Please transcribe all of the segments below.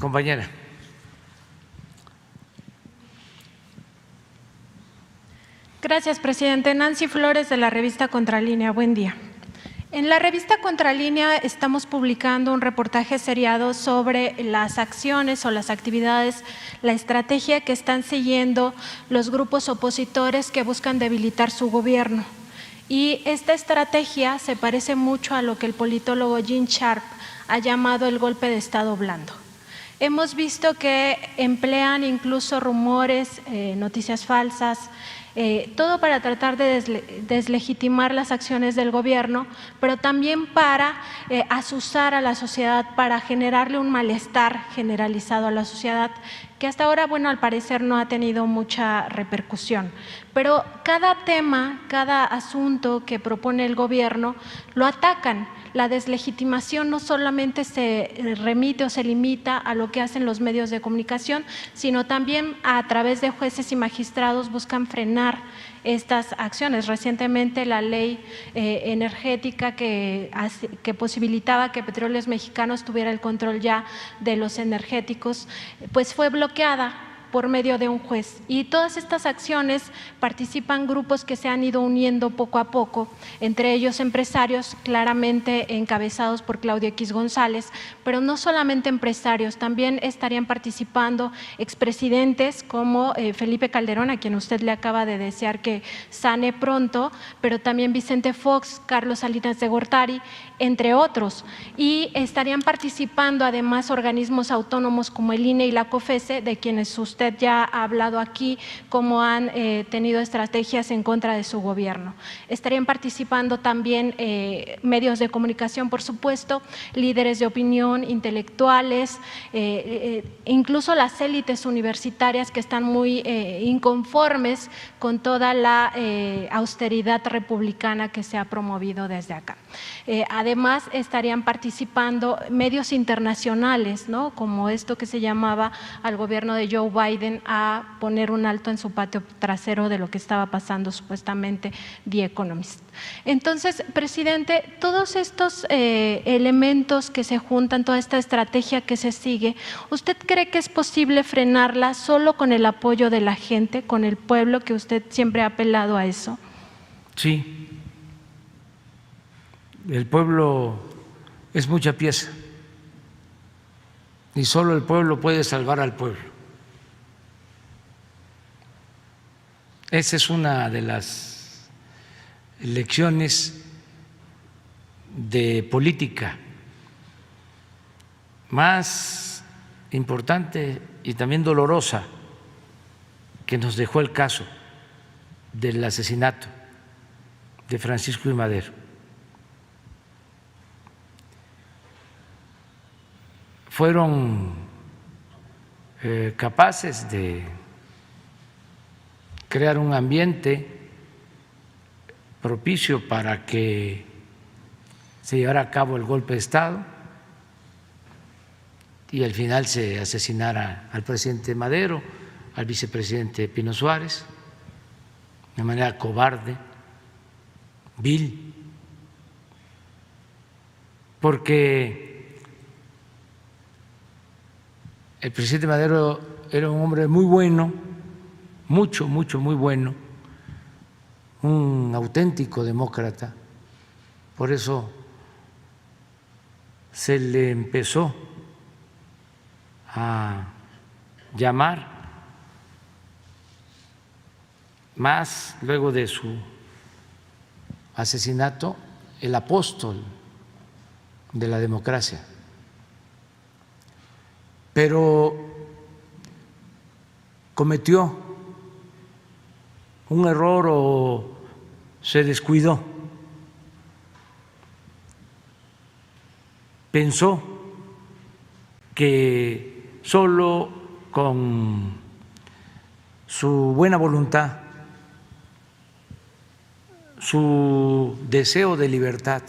Compañera. Gracias, presidente. Nancy Flores, de la revista Contralínea. Buen día. En la revista Contralínea estamos publicando un reportaje seriado sobre las acciones o las actividades, la estrategia que están siguiendo los grupos opositores que buscan debilitar su gobierno. Y esta estrategia se parece mucho a lo que el politólogo Gene Sharp ha llamado el golpe de Estado blando. Hemos visto que emplean incluso rumores, noticias falsas, todo para tratar de deslegitimar las acciones del gobierno, pero también para asusar a la sociedad, para generarle un malestar generalizado a la sociedad, que hasta ahora, bueno, al parecer no ha tenido mucha repercusión. Pero cada tema, cada asunto que propone el gobierno, lo atacan. La deslegitimación no solamente se remite o se limita a lo que hacen los medios de comunicación, sino también a través de jueces y magistrados buscan frenar estas acciones. Recientemente la ley energética que posibilitaba que Petróleos Mexicanos tuviera el control ya de los energéticos, pues fue bloqueada por medio de un juez. Y todas estas acciones participan grupos que se han ido uniendo poco a poco, entre ellos empresarios claramente encabezados por Claudio X González, pero no solamente empresarios, también estarían participando expresidentes como Felipe Calderón, a quien usted le acaba de desear que sane pronto, pero también Vicente Fox, Carlos Salinas de Gortari, entre otros. Y estarían participando además organismos autónomos como el INE y la COFESE, de quienes usted ya ha hablado aquí, cómo han tenido estrategias en contra de su gobierno. Estarían participando también medios de comunicación, por supuesto, líderes de opinión, intelectuales, incluso las élites universitarias que están muy inconformes con toda la austeridad republicana que se ha promovido desde acá. Además, estarían participando medios internacionales, ¿no?, como esto que se llamaba al gobierno de Joe Biden a poner un alto en su patio trasero de lo que estaba pasando supuestamente The Economist. Entonces, presidente, todos estos elementos que se juntan, toda esta estrategia que se sigue, ¿usted cree que es posible frenarla solo con el apoyo de la gente, con el pueblo, que usted siempre ha apelado a eso? Sí. El pueblo es mucha pieza y solo el pueblo puede salvar al pueblo. Esa es una de las lecciones de política más importante y también dolorosa que nos dejó el caso del asesinato de Francisco I. Madero. Fueron capaces de crear un ambiente propicio para que se llevara a cabo el golpe de Estado y al final se asesinara al presidente Madero, al vicepresidente Pino Suárez, de manera cobarde, vil, porque el presidente Madero era un hombre muy bueno, muy bueno, un auténtico demócrata. Por eso se le empezó a llamar, más luego de su asesinato, el apóstol de la democracia. Pero cometió un error o se descuidó. Pensó que solo con su buena voluntad, su deseo de libertad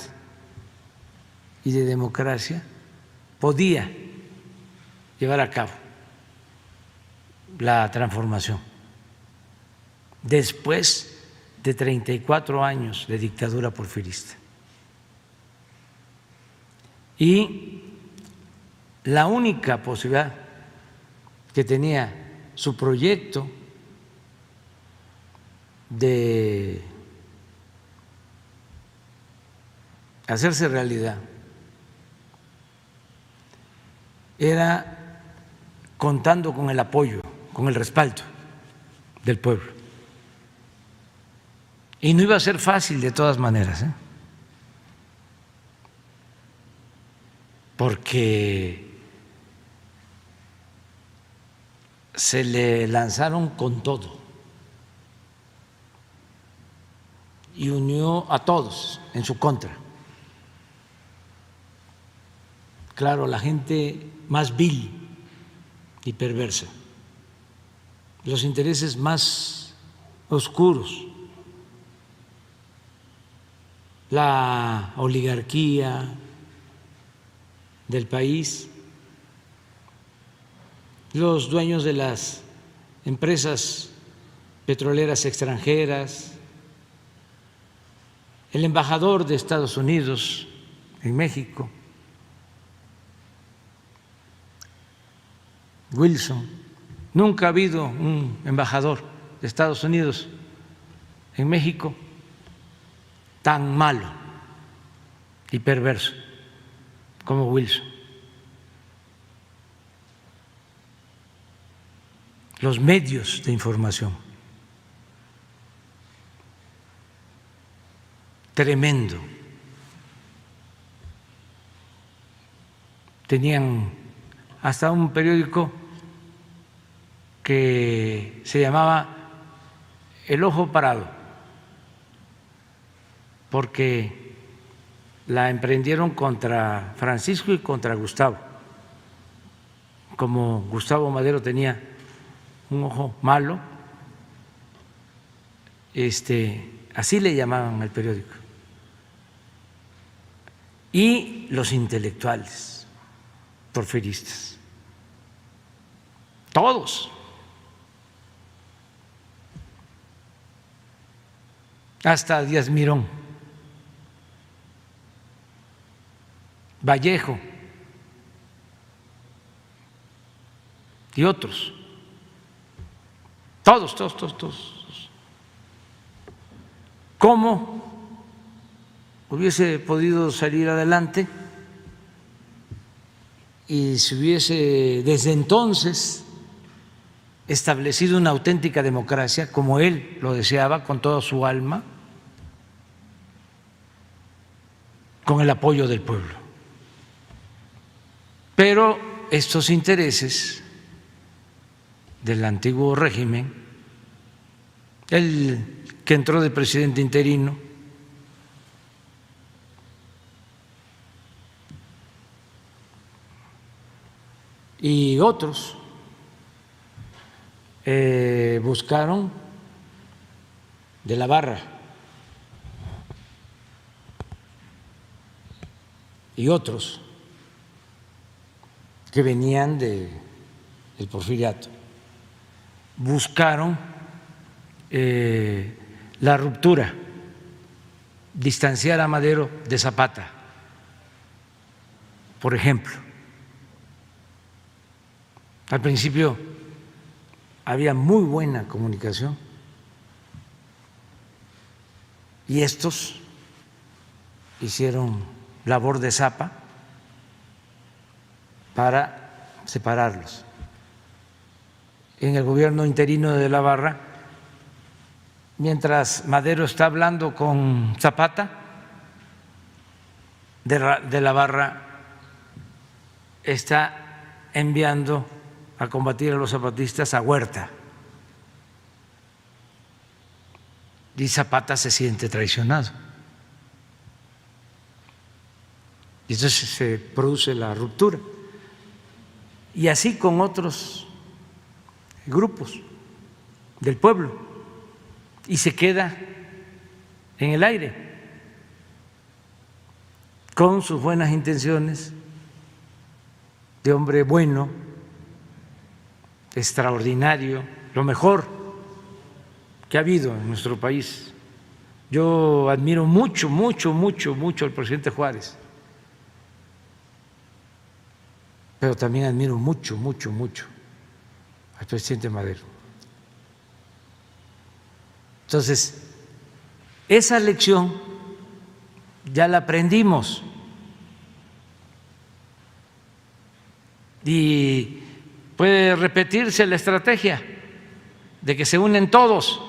y de democracia podía llevar a cabo la transformación después de 34 años de dictadura porfirista. Y la única posibilidad que tenía su proyecto de hacerse realidad era contando con el apoyo, con el respaldo del pueblo. Y no iba a ser fácil de todas maneras, porque se le lanzaron con todo y unió a todos en su contra. Claro, la gente más vil y perversa, los intereses más oscuros, la oligarquía del país, los dueños de las empresas petroleras extranjeras, el embajador de Estados Unidos en México, Wilson. Nunca ha habido un embajador de Estados Unidos en México tan malo y perverso como Wilson. Los medios de información, tremendo. Tenían hasta un periódico que se llamaba El Ojo Parado, porque la emprendieron contra Francisco y contra Gustavo. Como Gustavo Madero tenía un ojo malo, así le llamaban al periódico. Y los intelectuales porfiristas, todos. Hasta Díaz Mirón, Vallejo y otros, todos. ¿Cómo hubiese podido salir adelante y se hubiese desde entonces establecido una auténtica democracia como él lo deseaba con toda su alma, con el apoyo del pueblo? Pero estos intereses del antiguo régimen, el que entró de presidente interino, y otros buscaron de la Barra y otros que venían del porfiriato, buscaron la ruptura, distanciar a Madero de Zapata, por ejemplo. Al principio había muy buena comunicación y estos hicieron labor de zapa para separarlos. En el gobierno interino de la Barra, mientras Madero está hablando con Zapata, de la Barra está enviando a combatir a los zapatistas a Huerta. Y Zapata se siente traicionado. Y entonces se produce la ruptura. Y así con otros grupos del pueblo. Y se queda en el aire con sus buenas intenciones de hombre bueno, extraordinario, lo mejor que ha habido en nuestro país. Yo admiro mucho al presidente Juárez, pero también admiro mucho, mucho, mucho al presidente Madero. Entonces, esa lección ya la aprendimos y puede repetirse la estrategia de que se unen todos,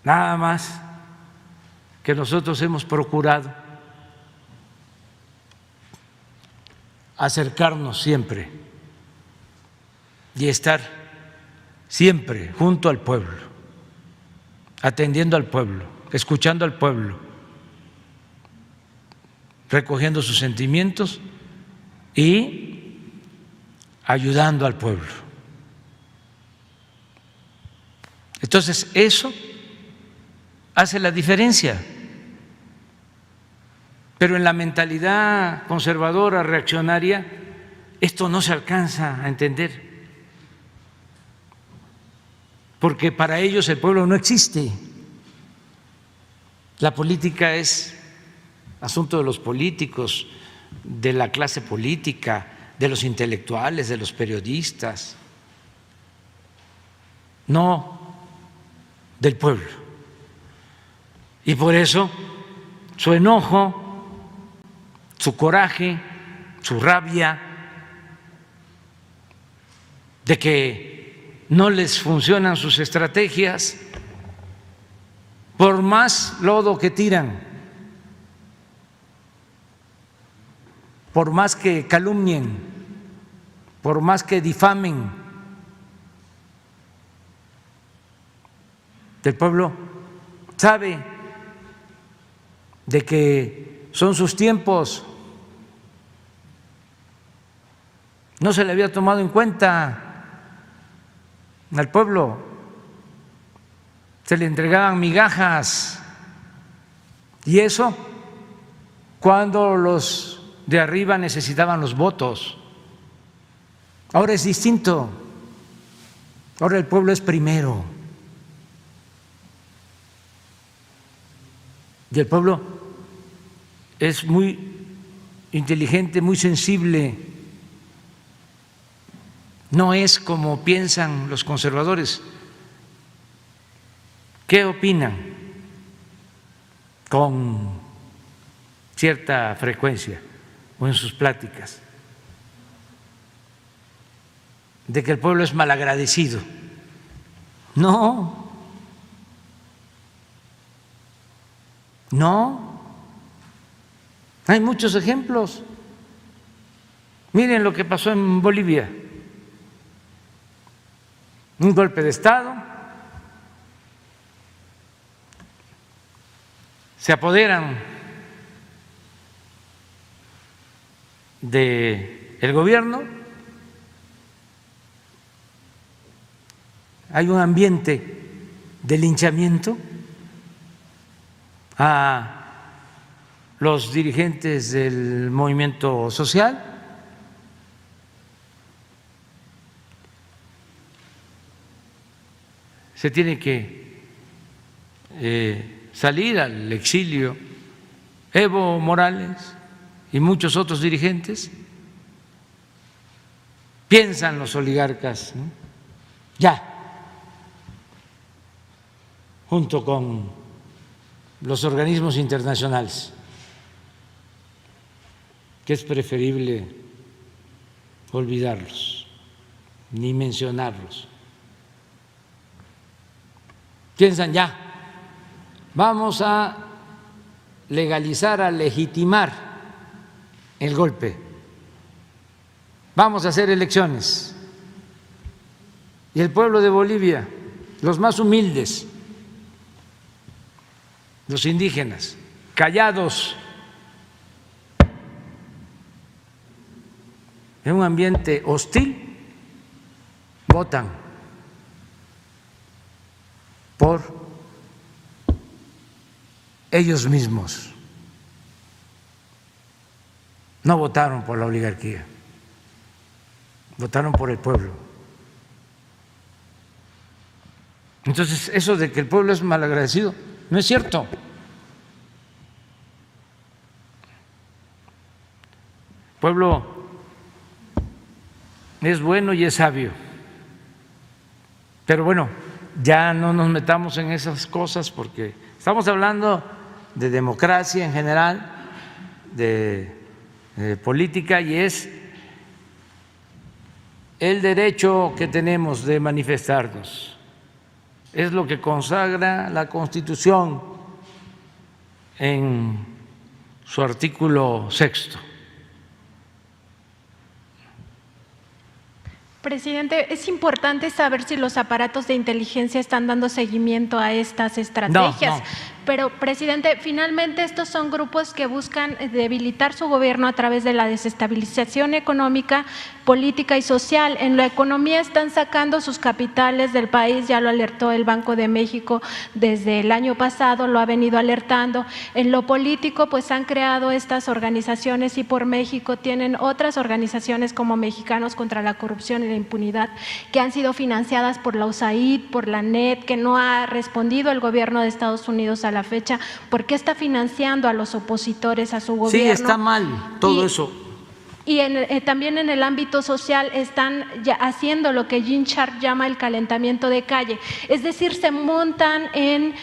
nada más que nosotros hemos procurado acercarnos siempre y estar siempre junto al pueblo, atendiendo al pueblo, escuchando al pueblo, recogiendo sus sentimientos y ayudando al pueblo. Entonces, eso hace la diferencia. Pero en la mentalidad conservadora, reaccionaria, esto no se alcanza a entender, porque para ellos el pueblo no existe. La política es asunto de los políticos, de la clase política, de los intelectuales, de los periodistas, no del pueblo. Y por eso su enojo, su coraje, su rabia de que no les funcionan sus estrategias, por más lodo que tiran, por más que calumnien, por más que difamen, el pueblo sabe de que son sus tiempos. No se le había tomado en cuenta al pueblo, se le entregaban migajas, y eso cuando los de arriba necesitaban los votos. Ahora es distinto, ahora el pueblo es primero, y el pueblo es muy inteligente, muy sensible. No es como piensan los conservadores. ¿Qué opinan con cierta frecuencia o en sus pláticas? De que el pueblo es malagradecido. No, no. Hay muchos ejemplos. Miren lo que pasó en Bolivia. Un golpe de Estado, se apoderan del gobierno, hay un ambiente de linchamiento a los dirigentes del movimiento social. Se tiene que salir al exilio Evo Morales y muchos otros dirigentes. Piensan los oligarcas, ¿no? Ya, junto con los organismos internacionales, que es preferible olvidarlos, ni mencionarlos. Piensan ya, vamos a legalizar, a legitimar el golpe, vamos a hacer elecciones. Y el pueblo de Bolivia, los más humildes, los indígenas, callados, en un ambiente hostil, votan por ellos mismos. No votaron por la oligarquía, votaron por el pueblo. Entonces, eso de que el pueblo es malagradecido no es cierto. El pueblo es bueno y es sabio. Pero bueno, ya no nos metamos en esas cosas porque estamos hablando de democracia en general, de política, y es el derecho que tenemos de manifestarnos. Es lo que consagra la Constitución en su artículo 6. Presidente, es importante saber si los aparatos de inteligencia están dando seguimiento a estas estrategias. No. Pero, presidente, finalmente estos son grupos que buscan debilitar su gobierno a través de la desestabilización económica, política y social. En la economía están sacando sus capitales del país, ya lo alertó el Banco de México desde el año pasado, lo ha venido alertando. En lo político, pues han creado estas organizaciones y por México tienen otras organizaciones como Mexicanos contra la Corrupción y la Impunidad, que han sido financiadas por la USAID, por la NET, que no ha respondido el gobierno de Estados Unidos a la fecha. ¿Por qué está financiando a los opositores a su gobierno? Sí, está mal todo eso. Y también en el ámbito social están ya haciendo lo que Gene Sharp llama el calentamiento de calle, es decir, se montan en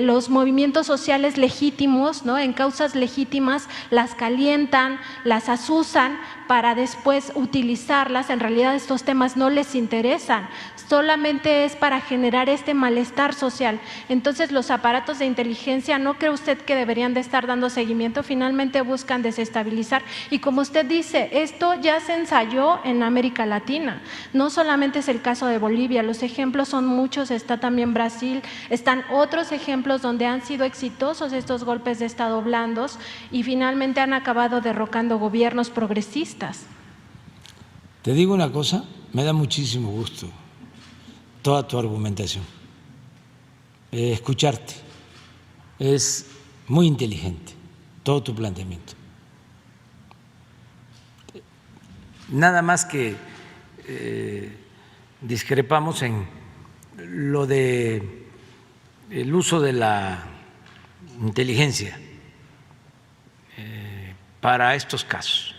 los movimientos sociales legítimos, ¿no? En causas legítimas, las calientan, las asusan para después utilizarlas. En realidad estos temas no les interesan, solamente es para generar este malestar social. Entonces los aparatos de inteligencia, ¿no cree usted que deberían de estar dando seguimiento? Finalmente buscan desestabilizar y, como usted dice, esto ya se ensayó en América Latina, no solamente es el caso de Bolivia, los ejemplos son muchos, está también Brasil, están otros ejemplos donde han sido exitosos estos golpes de Estado blandos y finalmente han acabado derrocando gobiernos progresistas. Te digo una cosa, me da muchísimo gusto toda tu argumentación, escucharte, es muy inteligente todo tu planteamiento. Nada más que discrepamos en lo de el uso de la inteligencia para estos casos.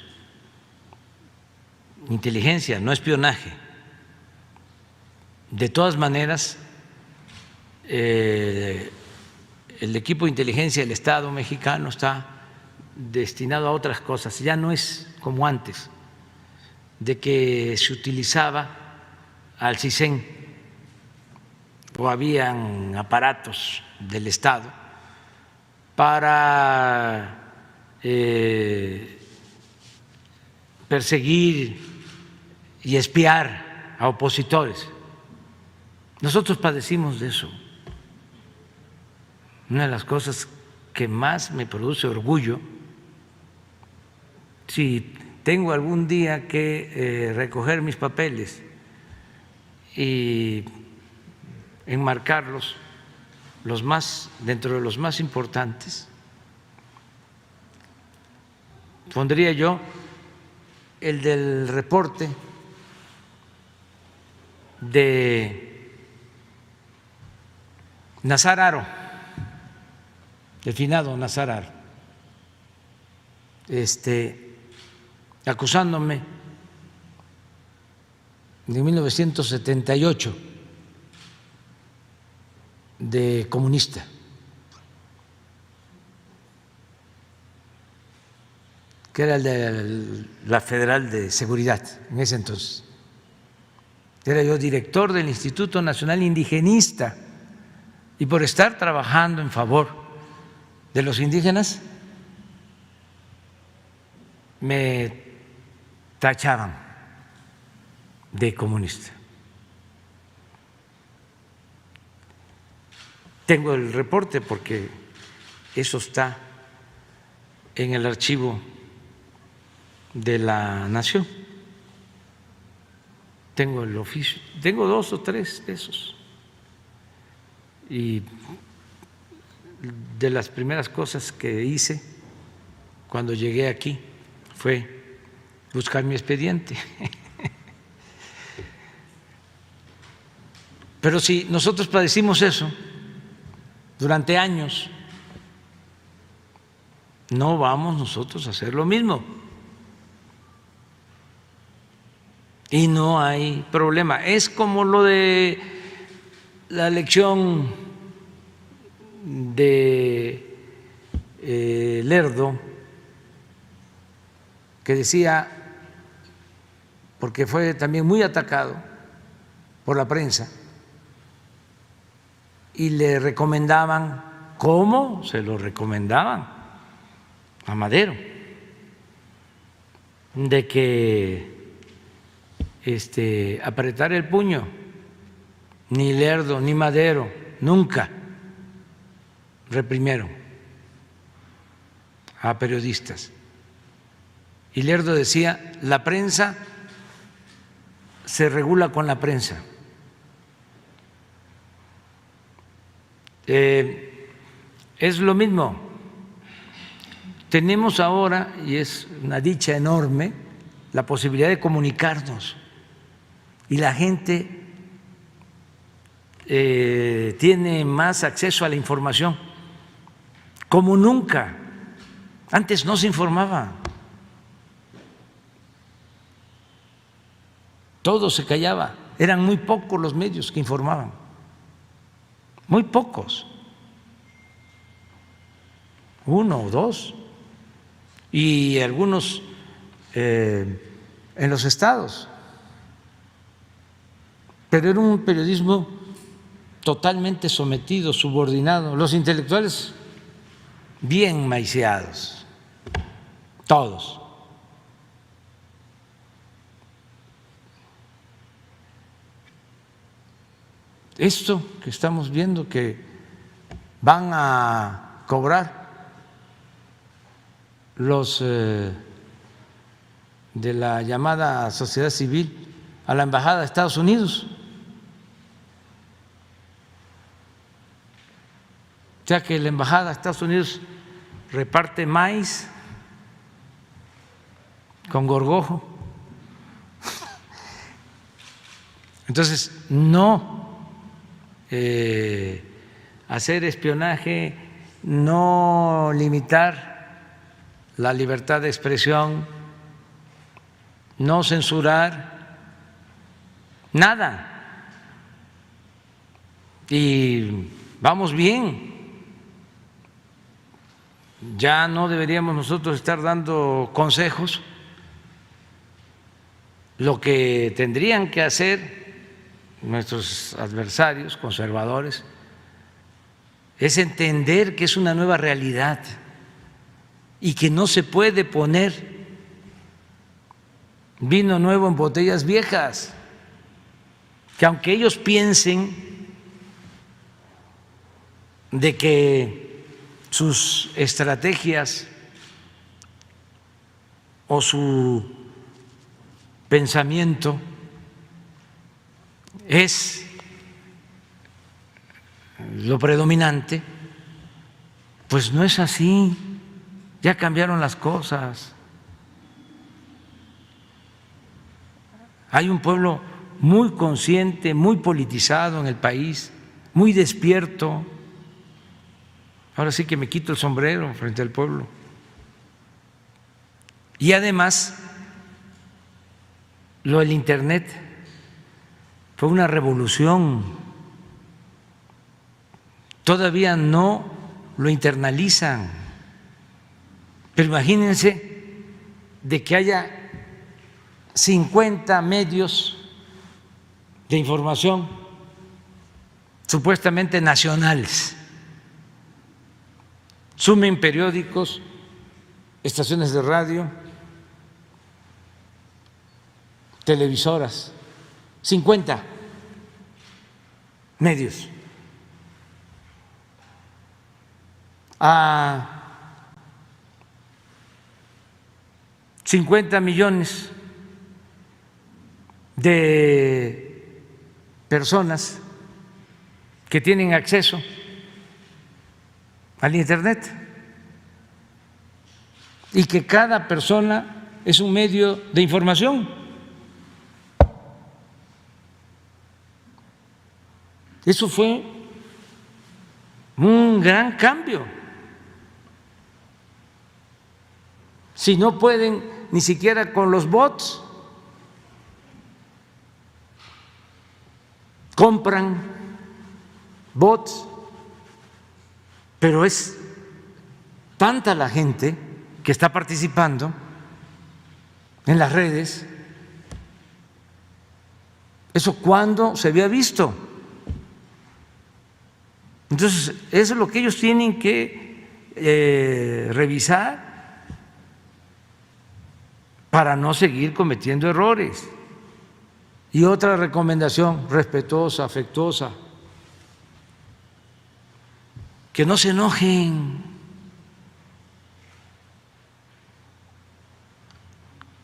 Inteligencia, no espionaje. De todas maneras, el equipo de inteligencia del Estado mexicano está destinado a otras cosas, ya no es como antes, de que se utilizaba al CISEN o habían aparatos del Estado para perseguir y espiar a opositores. Nosotros padecimos de eso. Una de las cosas que más me produce orgullo, si tengo algún día que recoger mis papeles y enmarcarlos, dentro de los más importantes, pondría yo el del reporte de Nazar Haro, el finado Nazar Haro, acusándome de 1978 de comunista. Que era el de la Federal de Seguridad en ese entonces. Era yo director del Instituto Nacional Indigenista y por estar trabajando en favor de los indígenas me tachaban de comunista. Tengo el reporte porque eso está en el archivo de la Nación. Tengo el oficio, tengo 2 o 3 de esos. Y de las primeras cosas que hice cuando llegué aquí fue buscar mi expediente. Pero si nosotros padecimos eso durante años, no vamos nosotros a hacer lo mismo. y no hay problema. Es como lo de la elección de Lerdo, que decía, porque fue también muy atacado por la prensa, y le recomendaban, ¿cómo? Se lo recomendaban a Madero, de que apretara el puño. Ni Lerdo ni Madero nunca reprimieron a periodistas. Y Lerdo decía, la prensa se regula con la prensa. Es lo mismo. Tenemos ahora, y es una dicha enorme, la posibilidad de comunicarnos, y la gente tiene más acceso a la información como nunca. Antes no se informaba, todo se callaba, eran muy pocos los medios que informaban, muy pocos, uno o dos, y algunos en los estados, pero era un periodismo totalmente sometido, subordinado, los intelectuales bien maiciados, todos. Esto que estamos viendo, que van a cobrar los de la llamada sociedad civil a la embajada de Estados Unidos, o sea que la embajada de Estados Unidos reparte maíz con gorgojo. Entonces, no hacer espionaje, no limitar la libertad de expresión, no censurar, nada. Y vamos bien. Ya no deberíamos nosotros estar dando consejos. Lo que tendrían que hacer nuestros adversarios conservadores es entender que es una nueva realidad y que no se puede poner vino nuevo en botellas viejas, que aunque ellos piensen de que sus estrategias o su pensamiento es lo predominante, pues no es así, ya cambiaron las cosas. Hay un pueblo muy consciente, muy politizado en el país, muy despierto. Ahora sí que me quito el sombrero frente al pueblo. Y además, lo del Internet fue una revolución. Todavía no lo internalizan, pero imagínense de que haya 50 medios de información supuestamente nacionales, sumen periódicos, estaciones de radio, televisoras, 50 medios a 50 millones de personas que tienen acceso al Internet y que cada persona es un medio de información. Eso fue un gran cambio. Si no pueden ni siquiera con los bots, compran bots, pero es tanta la gente que está participando en las redes. ¿Eso cuándo se había visto? Entonces, eso es lo que ellos tienen que revisar para no seguir cometiendo errores. Y otra recomendación respetuosa, afectuosa, que no se enojen,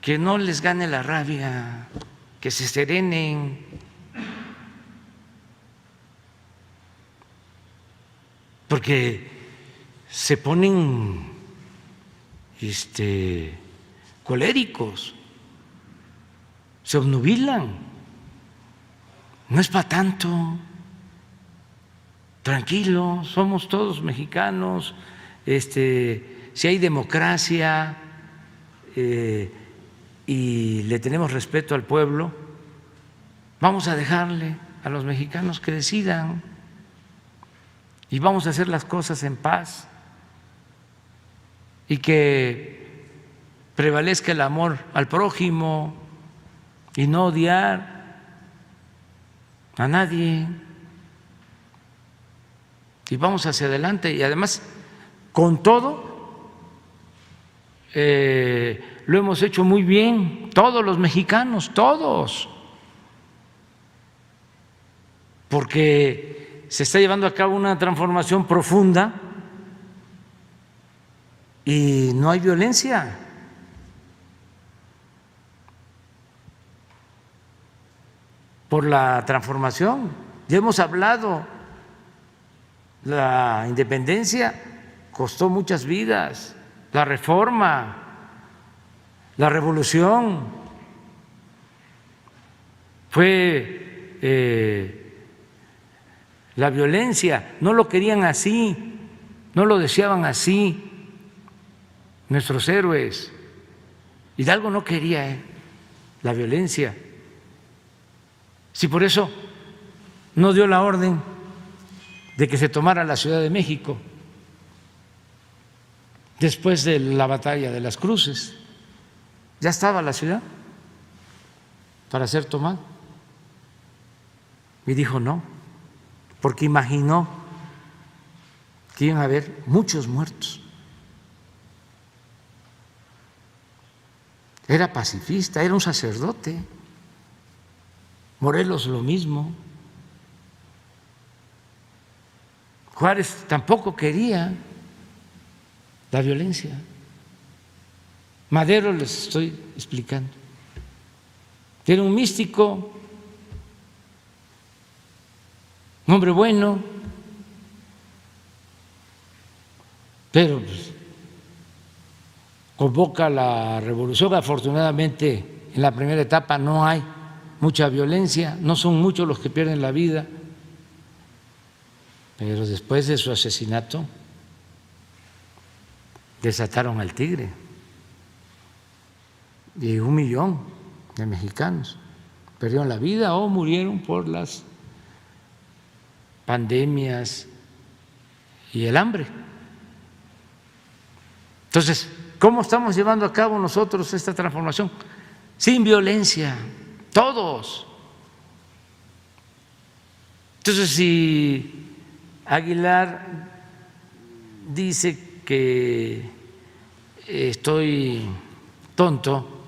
que no les gane la rabia, que se serenen. Porque se ponen coléricos, se obnubilan. No es para tanto. Tranquilo, somos todos mexicanos. Si hay democracia y le tenemos respeto al pueblo, vamos a dejarle a los mexicanos que decidan y vamos a hacer las cosas en paz y que prevalezca el amor al prójimo y no odiar a nadie, y vamos hacia adelante. Y además, con todo, lo hemos hecho muy bien, todos los mexicanos, todos, porque se está llevando a cabo una transformación profunda y no hay violencia. Por la transformación, ya hemos hablado, la independencia costó muchas vidas, la reforma, la revolución fue la violencia, no lo querían así, no lo deseaban así nuestros héroes. Hidalgo no quería la violencia. Si por eso no dio la orden de que se tomara la Ciudad de México después de la batalla de las Cruces, ya estaba la ciudad para ser tomada y dijo no, porque imaginó que iban a haber muchos muertos. Era pacifista, era un sacerdote. Morelos lo mismo. Juárez tampoco quería la violencia. Madero, les estoy explicando, era un místico, un hombre bueno, pero pues, convoca la revolución. Afortunadamente, en la primera etapa no hay mucha violencia, no son muchos los que pierden la vida, pero después de su asesinato desataron al tigre y 1 millón de mexicanos perdieron la vida o murieron por las pandemias y el hambre. Entonces, ¿cómo estamos llevando a cabo nosotros esta transformación? Sin violencia, todos. Entonces, si Aguilar dice que estoy tonto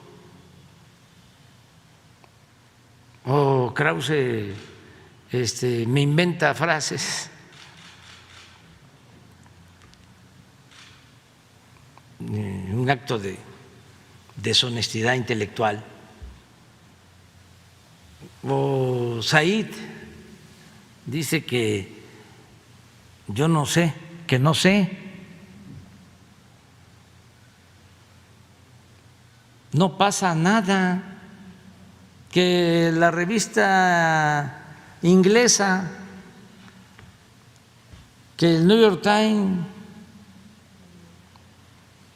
o Krause me inventa frases, un acto de deshonestidad intelectual, o Said dice que yo no sé, que no sé, no pasa nada, que la revista inglesa, que el New York Times,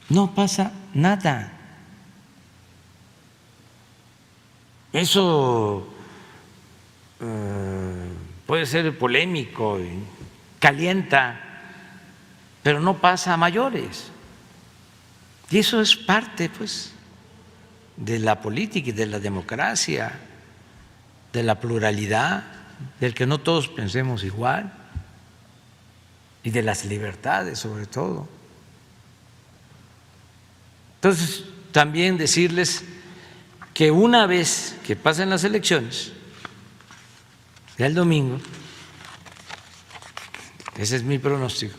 no pasa nada. Eso puede ser polémico y calienta, pero no pasa a mayores. Y eso es parte, pues, de la política y de la democracia, de la pluralidad, del que no todos pensemos igual y de las libertades sobre todo. Entonces, también decirles que una vez que pasen las elecciones, ya el domingo, ese es mi pronóstico,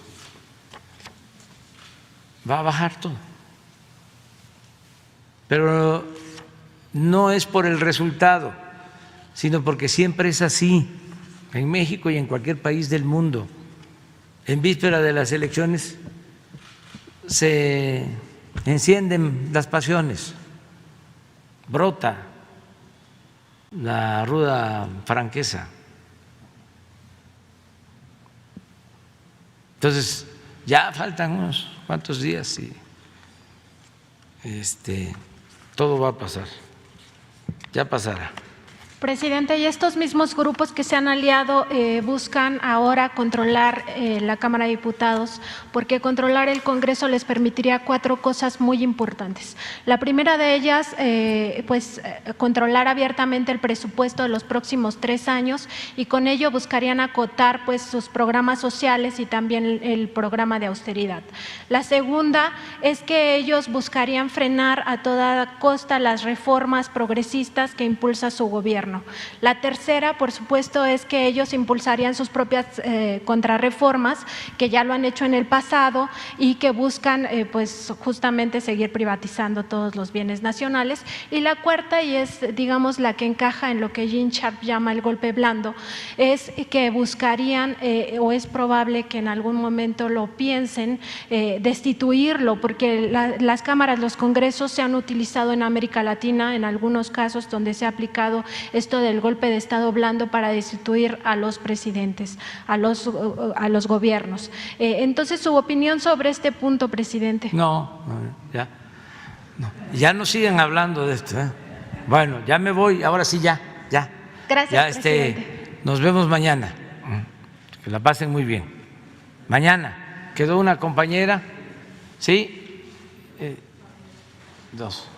va a bajar todo. Pero no es por el resultado, sino porque siempre es así, en México y en cualquier país del mundo. En víspera de las elecciones se encienden las pasiones, brota la ruda franqueza. Entonces, ya faltan unos cuantos días y todo va a pasar, ya pasará. Presidente, y estos mismos grupos que se han aliado buscan ahora controlar la Cámara de Diputados, porque controlar el Congreso les permitiría 4 cosas muy importantes. La primera de ellas, controlar abiertamente el presupuesto de los próximos 3 años y con ello buscarían acotar pues sus programas sociales y también el programa de austeridad. La segunda es que ellos buscarían frenar a toda costa las reformas progresistas que impulsa su gobierno. La tercera, por supuesto, es que ellos impulsarían sus propias contrarreformas, que ya lo han hecho en el pasado y que buscan pues justamente seguir privatizando todos los bienes nacionales. Y la cuarta, y es digamos la que encaja en lo que Gene Sharp llama el golpe blando, es que buscarían o es probable que en algún momento lo piensen destituirlo, porque las cámaras, los congresos se han utilizado en América Latina en algunos casos donde se ha aplicado esto del golpe de Estado blando para destituir a los presidentes, a los gobiernos. Entonces, su opinión sobre este punto, presidente. Ya no sigan hablando de esto. Bueno, ya me voy, ahora sí ya. Gracias, presidente. Nos vemos mañana. Que la pasen muy bien. Mañana quedó una compañera, ¿sí? 2.